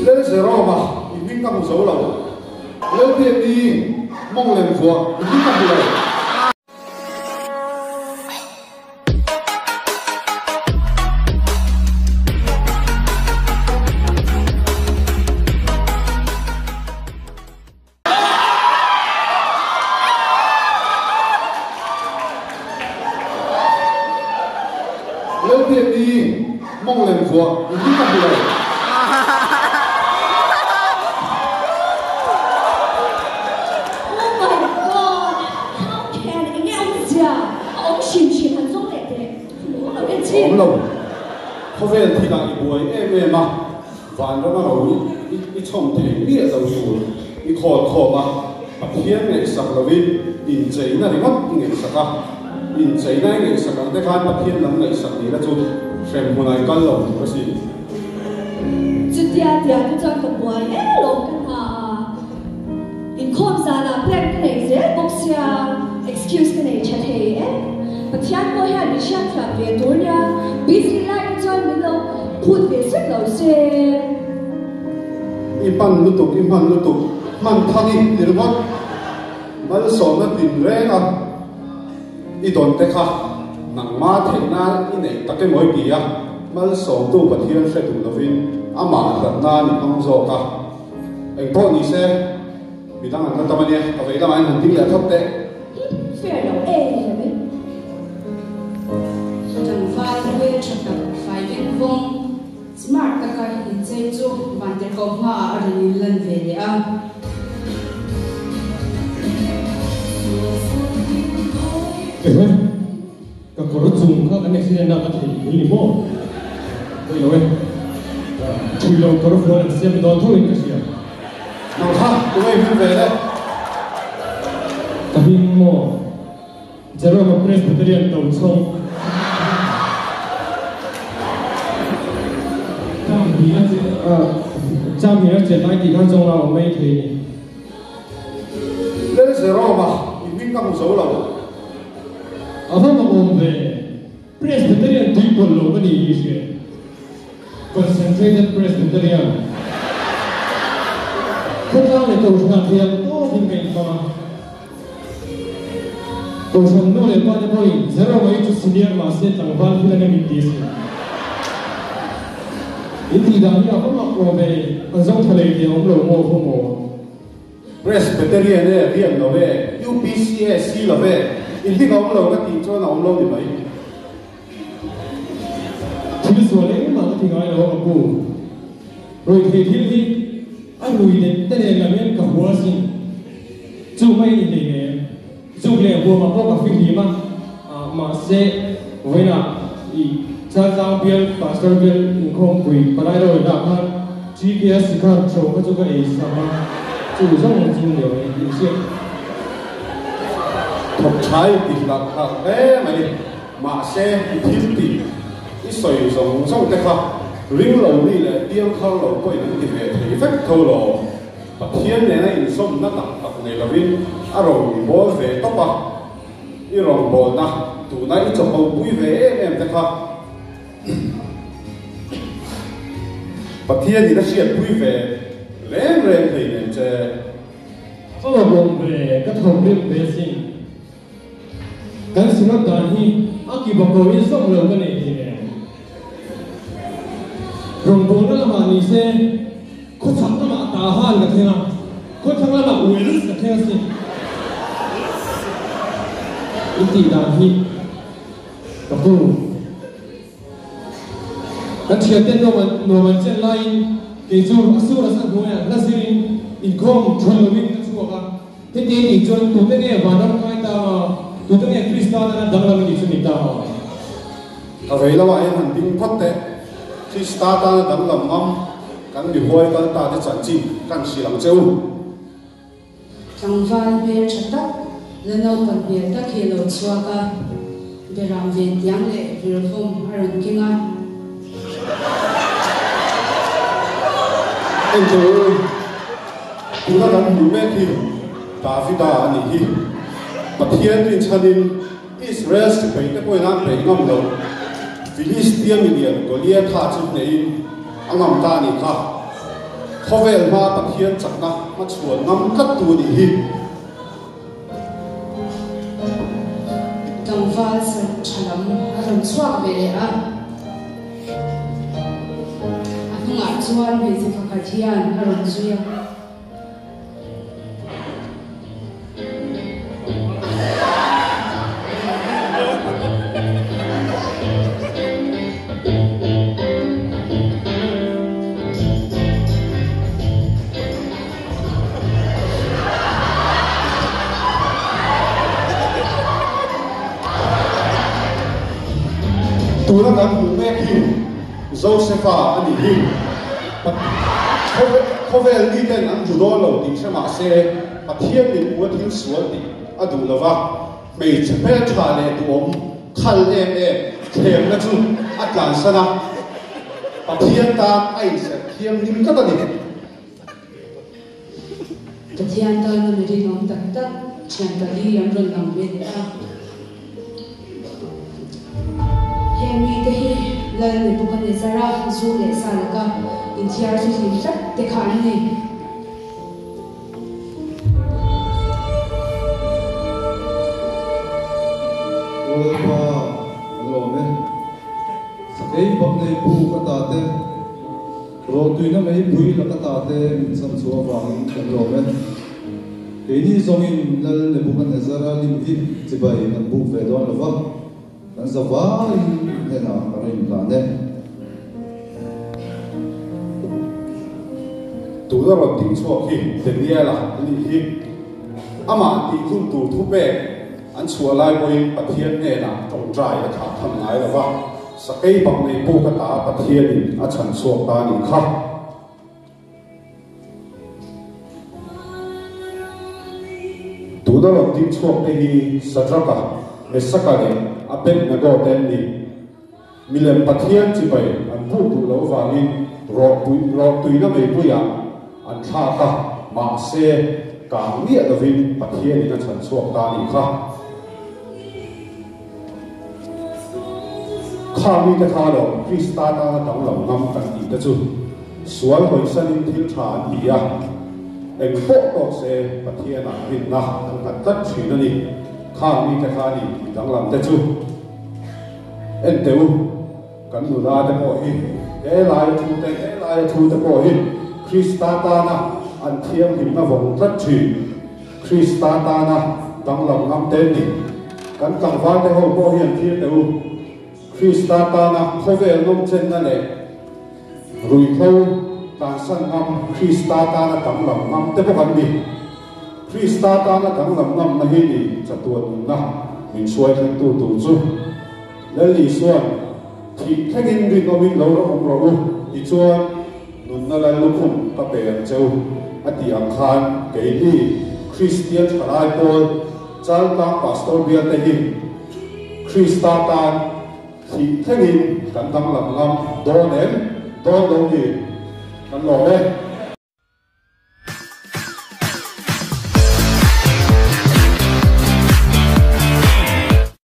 lên sẽ rõ mà mình cầm số lâu lên tiền đi mong lên phùa mình cầm lâu lên tiền đi mong lên phùa mình cầm lâu ổn lâu có vẻ thì là buổi em mà và nó đầu đi trong thể bia đầu rồi đi khó mà thiên này sắp là vì in giấy là đi mất nghệ sắp à in giấy này nghệ sắp là để khai mà thiên lắm nghệ sắp thì là chút xem hôm nay có lâu có gì chút tia cũng cho cái buổi lâu cái à in không ra là plan cái này dễ bốc xia excuse cái này chắc thế but thiên có hay bị sát phạt về tối nha busy life cho mình lâu phút về sức lâu xe im pan lúc tục man thang đi được không mà số nó tìm ra à ít tuần thế khác nặng má thế na in này tất cái mỗi kỳ à mà số tu bát thiên sẽ tu là vin ama đặt na ni ông zô ta anh po ni se bị tăng anh tâm anh à vậy là anh không tin là thấp đấy fair đâu đấy chẳng phải quên chắc tập phải viên vong smart các cái hình dây chu van der công hoa ở đây lần về đấy à 왜? 그러니까 걸어주는 거 안에 시내 나가 들리고 왜? 줄로 걸어보는 시험 너 토인 것이야. 나가 왜 그래? tapi mo 제로 뭐 프레스비테리안 동성 참 이렇게 많이 간종라 오메이 되니 lên sẽ rõ mà mình cầm số lâu 아마 뭔데 프레스비테리안 뒤걸로 그니 이게 concentrated presbyterian 그다음에 또 우리가 또 빈게 또 선노래 빠져버린 제로 웨이트 시니어 마스터 당반 필라는 미디스 인디다니아 엄마 프로베 안성 털레이데 엄로 모호모 presbyterian riêng nó về UPCSC là về 인디가 엄로 cái tiếng cho nó 엄로 thì mấy 주소에 마케팅하여 하고 로이테틸리 아루이데 때려가면 그 호화신 주마이네 주게 보마 보가 필리마 마세 왜나 이 자자별 파스터별 인공 부위 바라로 나가 GPS 카 저거 저거 에이사마 주정 진료의 인식 thuộc trái thì là thế mà đi mà xe thiên tỷ ít sợi rồng trong cái khác riêng lâu đi là tiếng khâu lâu coi những cái về thì phép thâu lâu và thiên này này sống nó tập này là vì rồng bò về tóc à cái rồng bò ta tụ này ít chồng bùi về em cái khác và thiên thì nó sẽ bùi về lén thì này chơi về các thông tin về sinh cái sự nó đàn hi aki bọc đồ yên sống lâu cái này thì rồng bồn nó là ni se có thằng nó mà tà han cái thế nào có thằng nó mà uế lứt cái thế gì ít thì đàn hi bọc đồ cái chuyện tên nó mà trên line cái chỗ số là sao thôi à là gì income chuẩn là mình cái chỗ à thế thì chuẩn tụi tên này vào năm cái ta tụi tên này Christian là đăng làm cái chuyện ta à vậy là vậy hẳn tin phát đấy Christian ta đăng làm ngâm cái điều hội cái ta để sản chi cái sự làm châu chẳng phải về chất đất nên nó cần việc các khi lâu xóa cả về làm việc tiếng lệ về không hay là kinh ai anh tôi chúng ta đang hiểu về thì David anh ấy và thiên linh chân Israel sẽ phải cái quê nam phải ngâm đầu Philistia mình liền có lia tha chút này anh ngâm ta này khác khovel ma pathian chakna ma chuan ngam kat tu ni hi Gangval sa chalam aron chuak vele a nga chuan me si pakathian aron zuya tuna kan mu mek hi Josepha ani hi khovel ni ten an judo lo ding sama se pathian ni mu thil sual ti adu lova mei chepe tha le tuom khal em them na chu atlan sana pathian ta ai se thiam nim ka ta ni pathian ta na me ri nom tak tak chen ta li am ron nam ve ta Henry te hi lan ne bukan ne zara zu le salaka intiar su ni sak te khan ne Opa alo me sakei bak nei pu ka ta te ro tuina mei pui la ka ta te min sam chu awang alo me ke ni zongin lal ne bukan ne zara lim hi chibai kan bu ve don lova kan zawai ne na karin la ne tu da ro ting chuak hi tenia la ni hi ama ti khun tu thu pe an chua lai boi pathian ne na tong trai la kha tham ngai la wa sakei bang nei pu ka ta pathian in a chan chuak ta ni kha tu da ro ting chuak te hi sadraka me sakale a pen na go ten ni milem pathian chi pai an pu tu lo wa ni ro tui na me pu ya an tha ka ma se ka mi a vin pathian in a chan chuak ta ni kha khami te kha lo krista ta dang lo ngam kan ti ta chu sual hoi sanin thil tha ni ya eng po to se pathian a vin na kan tat thi na ni khami te kha ni dang lam te chu en teu kan nu la te po hi e lai thu te po hi krista ta na an thiam him na vong tat thi krista ta na dang lam ngam te ni kan tang va te ho po hian thi teu Krista ta na khovel nom chen na le rui thau ta san ngam Krista ta na dang lam ngam te po kan ni Krista ta na dang lam ngam na hi ni chatuan na min suai kan tu chu le li suan thi thagin ri no min lo ro om ro ti chuan nun na lai lu khum ka pe an cheu ati ang khan ke hi Christian thalai pol chal ta pastor bia te hi Krista ta thì thế thì cần tăng làm ngâm đo nén đo đâu gì cần lò đấy